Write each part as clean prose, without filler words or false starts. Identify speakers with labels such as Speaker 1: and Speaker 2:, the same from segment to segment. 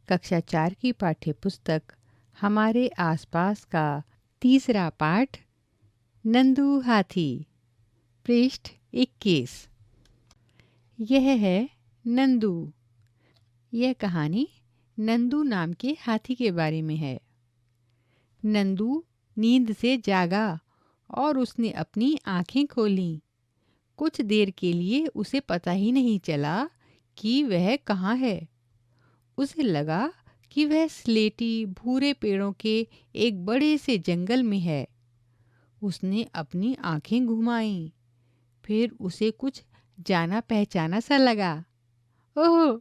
Speaker 1: कक्षा 4 की पाठ्य पुस्तक हमारे आसपास का तीसरा पाठ नंदू हाथी, पृष्ठ 21। यह है नंदू। यह कहानी नंदू नाम के हाथी के बारे में है। नंदू नींद से जागा और उसने अपनी आंखें खोलीं। कुछ देर के लिए उसे पता ही नहीं चला कि वह कहाँ है। उसे लगा कि वह स्लेटी भूरे पेड़ों के एक बड़े से जंगल में है। उसने अपनी आंखें घुमाईं। फिर उसे कुछ जाना पहचाना सा लगा। ओह,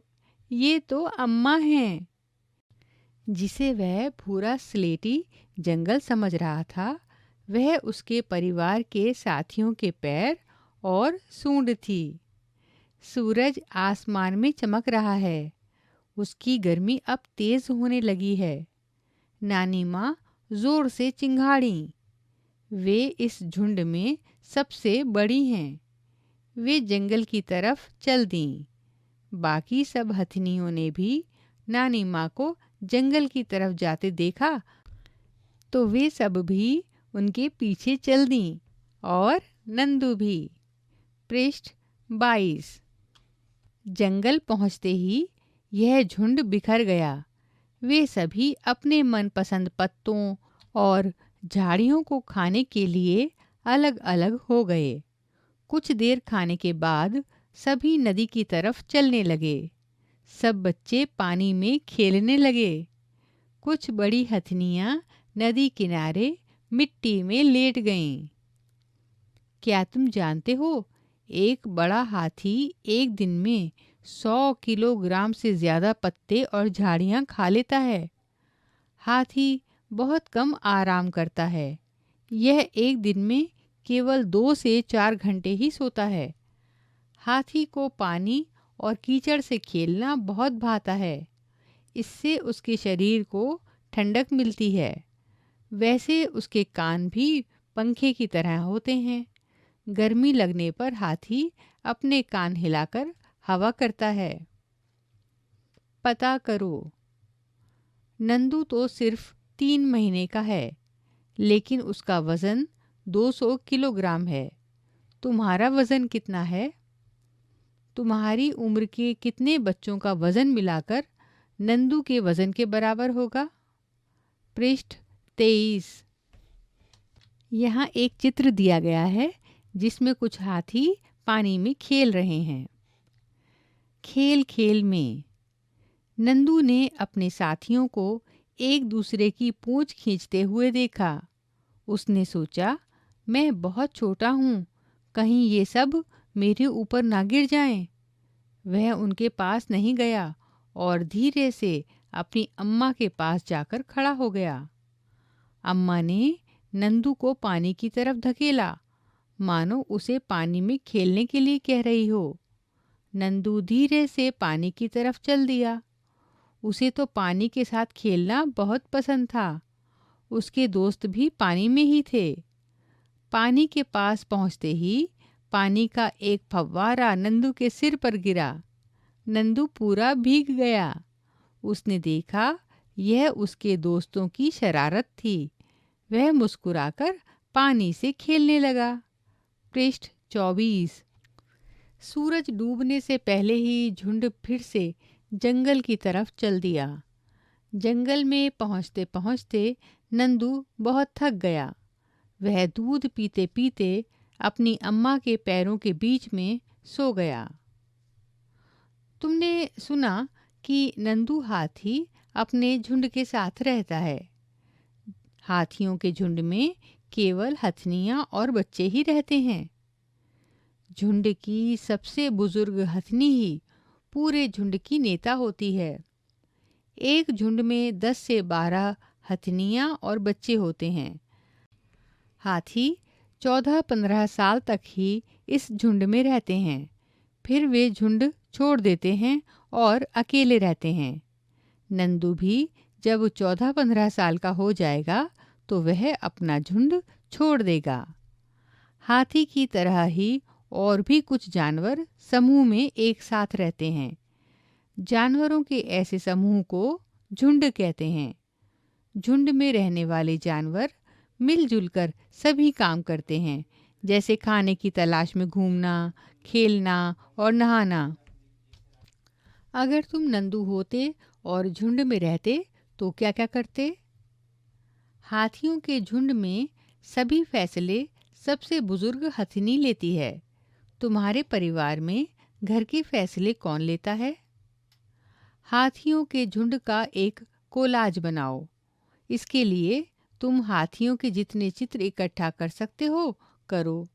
Speaker 1: ये तो अम्मा हैं। जिसे वह भूरा स्लेटी जंगल समझ रहा था, वह उसके परिवार के साथियों के पैर और सूंड थी। सूरज आसमान में चमक रहा है। उसकी गर्मी अब तेज होने लगी है। नानी माँ जोर से चिंघाड़ी। वे इस झुंड में सबसे बड़ी हैं। वे जंगल की तरफ चल दीं। बाकी सब हथनियों ने भी नानी माँ को जंगल की तरफ जाते देखा तो वे सब भी उनके पीछे चल दीं, और नंदू भी। पृष्ठ 22। जंगल पहुँचते ही यह झुंड बिखर गया। वे सभी अपने मनपसंद पत्तों और झाड़ियों को खाने के लिए अलग अलग हो गए। कुछ देर खाने के बाद सभी नदी की तरफ चलने लगे। सब बच्चे पानी में खेलने लगे। कुछ बड़ी हथनियाँ नदी किनारे मिट्टी में लेट गईं। क्या तुम जानते हो, एक बड़ा हाथी एक दिन में 100 किलोग्राम से ज़्यादा पत्ते और झाड़ियाँ खा लेता है। हाथी बहुत कम आराम करता है। यह एक दिन में केवल 2 से 4 घंटे ही सोता है। हाथी को पानी और कीचड़ से खेलना बहुत भाता है। इससे उसके शरीर को ठंडक मिलती है। वैसे उसके कान भी पंखे की तरह होते हैं। गर्मी लगने पर हाथी अपने कान हिलाकर हवा करता है। पता करो। नंदू तो सिर्फ 3 महीने का है, लेकिन उसका वज़न 200 किलोग्राम है। तुम्हारा वज़न कितना है? तुम्हारी उम्र के कितने बच्चों का वज़न मिलाकर नंदू के वज़न के बराबर होगा? पृष्ठ 23। यहाँ एक चित्र दिया गया है जिसमें कुछ हाथी पानी में खेल रहे हैं। खेल खेल में नंदू ने अपने साथियों को एक दूसरे की पूंछ खींचते हुए देखा। उसने सोचा, मैं बहुत छोटा हूँ, कहीं ये सब मेरे ऊपर ना गिर जाएं। वह उनके पास नहीं गया और धीरे से अपनी अम्मा के पास जाकर खड़ा हो गया। अम्मा ने नंदू को पानी की तरफ धकेला, मानो उसे पानी में खेलने के लिए कह रही हो। नंदू धीरे से पानी की तरफ चल दिया। उसे तो पानी के साथ खेलना बहुत पसंद था। उसके दोस्त भी पानी में ही थे। पानी के पास पहुंचते ही पानी का एक फव्वारा नंदू के सिर पर गिरा। नंदू पूरा भीग गया। उसने देखा, यह उसके दोस्तों की शरारत थी। वह मुस्कुराकर पानी से खेलने लगा। पृष्ठ 24। सूरज डूबने से पहले ही झुंड फिर से जंगल की तरफ चल दिया। जंगल में पहुंचते पहुंचते नंदू बहुत थक गया। वह दूध पीते पीते अपनी अम्मा के पैरों के बीच में सो गया। तुमने सुना कि नंदू हाथी अपने झुंड के साथ रहता है। हाथियों के झुंड में केवल हथनियाँ और बच्चे ही रहते हैं। झुंड की सबसे बुजुर्ग हथनी ही पूरे झुंड की नेता होती है। एक झुंड में 10 से 12 हथनियाँ और बच्चे होते हैं। हाथी 14-15 साल तक ही इस झुंड में रहते हैं। फिर वे झुंड छोड़ देते हैं और अकेले रहते हैं। नंदू भी जब 14-15 साल का हो जाएगा तो वह अपना झुंड छोड़ देगा। हाथी की तरह ही और भी कुछ जानवर समूह में एक साथ रहते हैं। जानवरों के ऐसे समूह को झुंड कहते हैं। झुंड में रहने वाले जानवर मिलजुल कर सभी काम करते हैं, जैसे खाने की तलाश में घूमना, खेलना और नहाना। अगर तुम नंदू होते और झुंड में रहते तो क्या क्या करते? हाथियों के झुंड में सभी फैसले सबसे बुजुर्ग हथिनी लेती है। तुम्हारे परिवार में घर के फैसले कौन लेता है? हाथियों के झुंड का एक कोलाज बनाओ। इसके लिए तुम हाथियों के जितने चित्र इकट्ठा कर सकते हो, करो।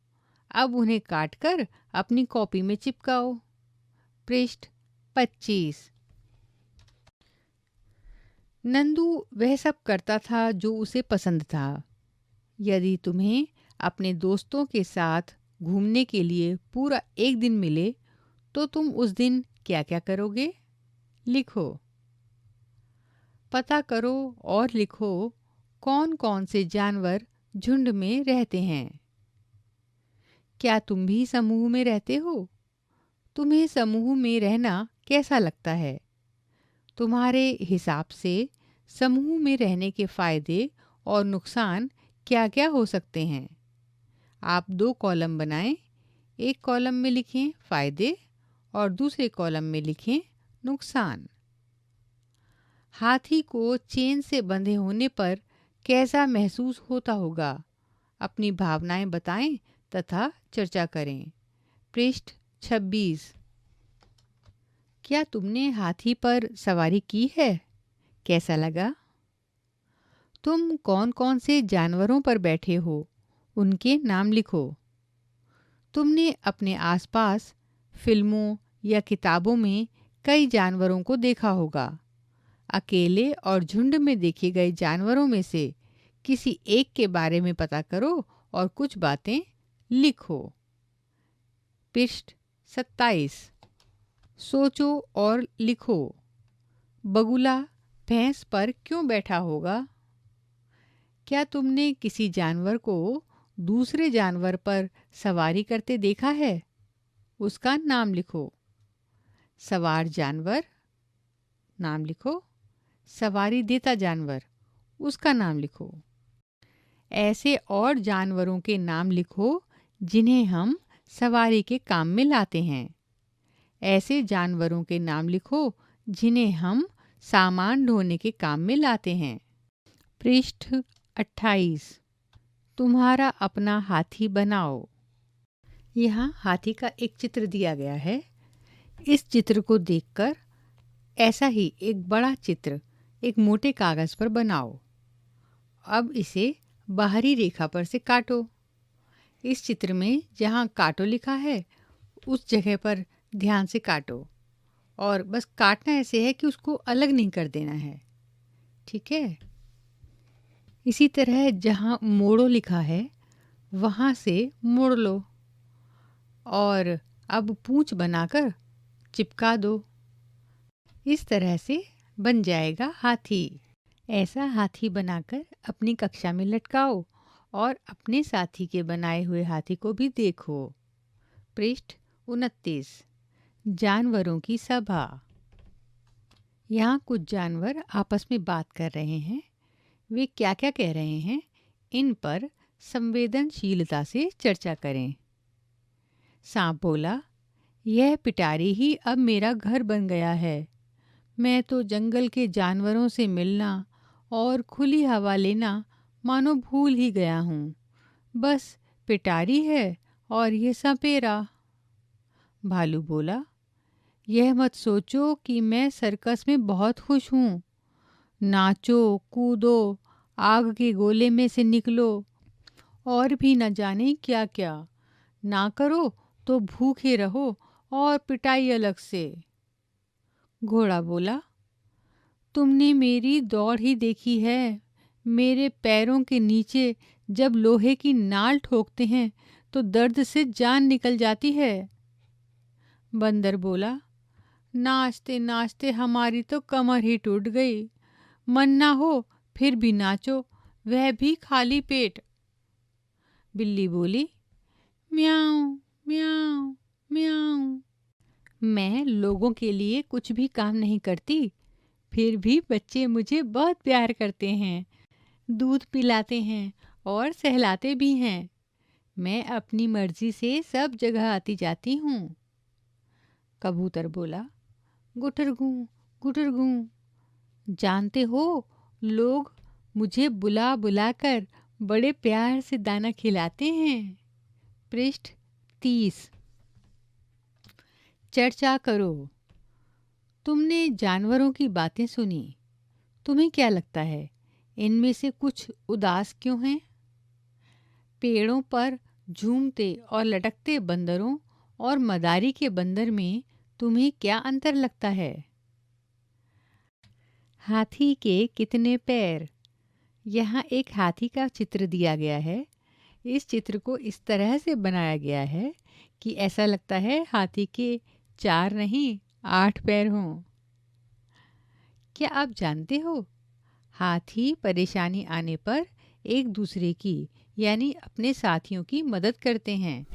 Speaker 1: अब उन्हें काटकर अपनी कॉपी में चिपकाओ। पृष्ठ 25। नंदू वह सब करता था जो उसे पसंद था। यदि तुम्हें अपने दोस्तों के साथ घूमने के लिए पूरा एक दिन मिले तो तुम उस दिन क्या क्या करोगे? लिखो। पता करो और लिखो कौन कौन से जानवर झुंड में रहते हैं। क्या तुम भी समूह में रहते हो? तुम्हें समूह में रहना कैसा लगता है? तुम्हारे हिसाब से समूह में रहने के फायदे और नुकसान क्या क्या हो सकते हैं? आप 2 कॉलम बनाएं। एक कॉलम में लिखें फायदे और दूसरे कॉलम में लिखें नुकसान। हाथी को चेन से बंधे होने पर कैसा महसूस होता होगा? अपनी भावनाएं बताएं तथा चर्चा करें। पृष्ठ 26। क्या तुमने हाथी पर सवारी की है? कैसा लगा? तुम कौन कौन से जानवरों पर बैठे हो, उनके नाम लिखो। तुमने अपने आसपास फिल्मों या किताबों में कई जानवरों को देखा होगा। अकेले और झुंड में देखे गए जानवरों में से किसी एक के बारे में पता करो और कुछ बातें लिखो। पृष्ठ 27। सोचो और लिखो। बगुला भैंस पर क्यों बैठा होगा? क्या तुमने किसी जानवर को दूसरे जानवर पर सवारी करते देखा है? उसका नाम लिखो। सवार जानवर, नाम लिखो। सवारी देता जानवर, उसका नाम लिखो। ऐसे और जानवरों के नाम लिखो जिन्हें हम सवारी के काम में लाते हैं। ऐसे जानवरों के नाम लिखो जिन्हें हम सामान ढोने के काम में लाते हैं। पृष्ठ 28। तुम्हारा अपना हाथी बनाओ। यहाँ हाथी का एक चित्र दिया गया है। इस चित्र को देखकर ऐसा ही एक बड़ा चित्र एक मोटे कागज़ पर बनाओ। अब इसे बाहरी रेखा पर से काटो। इस चित्र में जहाँ काटो लिखा है उस जगह पर ध्यान से काटो और बस काटना ऐसे है कि उसको अलग नहीं कर देना है। ठीक है? इसी तरह जहाँ मोड़ो लिखा है वहाँ से मोड़ लो और अब पूंछ बनाकर चिपका दो। इस तरह से बन जाएगा हाथी। ऐसा हाथी बनाकर अपनी कक्षा में लटकाओ और अपने साथी के बनाए हुए हाथी को भी देखो। पृष्ठ 29। जानवरों की सभा। यहाँ कुछ जानवर आपस में बात कर रहे हैं। वे क्या क्या कह रहे हैं, इन पर संवेदनशीलता से चर्चा करें। सांप बोला, यह पिटारी ही अब मेरा घर बन गया है। मैं तो जंगल के जानवरों से मिलना और खुली हवा लेना मानो भूल ही गया हूँ। बस पिटारी है और ये सपेरा। भालू बोला, यह मत सोचो कि मैं सर्कस में बहुत खुश हूँ। नाचो, कूदो, आग के गोले में से निकलो और भी न जाने क्या क्या। ना करो तो भूखे रहो और पिटाई अलग से। घोड़ा बोला, तुमने मेरी दौड़ ही देखी है। मेरे पैरों के नीचे जब लोहे की नाल ठोकते हैं तो दर्द से जान निकल जाती है। बंदर बोला, नाचते नाचते हमारी तो कमर ही टूट गई। मन ना हो फिर भी नाचो, वह भी खाली पेट। बिल्ली बोली, म्याऊं म्याऊं म्याऊं। मैं लोगों के लिए कुछ भी काम नहीं करती। फिर भी बच्चे मुझे बहुत प्यार करते हैं, दूध पिलाते हैं और सहलाते भी हैं। मैं अपनी मर्जी से सब जगह आती जाती हूँ। कबूतर बोला, गुटर गूं, गुटर गूं। जानते हो, लोग मुझे बुला बुला कर बड़े प्यार से दाना खिलाते हैं। पृष्ठ 30। चर्चा करो। तुमने जानवरों की बातें सुनी। तुम्हें क्या लगता है, इनमें से कुछ उदास क्यों हैं? पेड़ों पर झूमते और लटकते बंदरों और मदारी के बंदर में तुम्हें क्या अंतर लगता है? हाथी के कितने पैर? यहाँ एक हाथी का चित्र दिया गया है। इस चित्र को इस तरह से बनाया गया है कि ऐसा लगता है हाथी के 4 नहीं 8 पैर हों। क्या आप जानते हो, हाथी परेशानी आने पर एक दूसरे की यानी अपने साथियों की मदद करते हैं।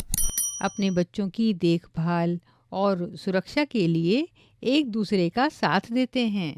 Speaker 1: अपने बच्चों की देखभाल और सुरक्षा के लिए एक दूसरे का साथ देते हैं।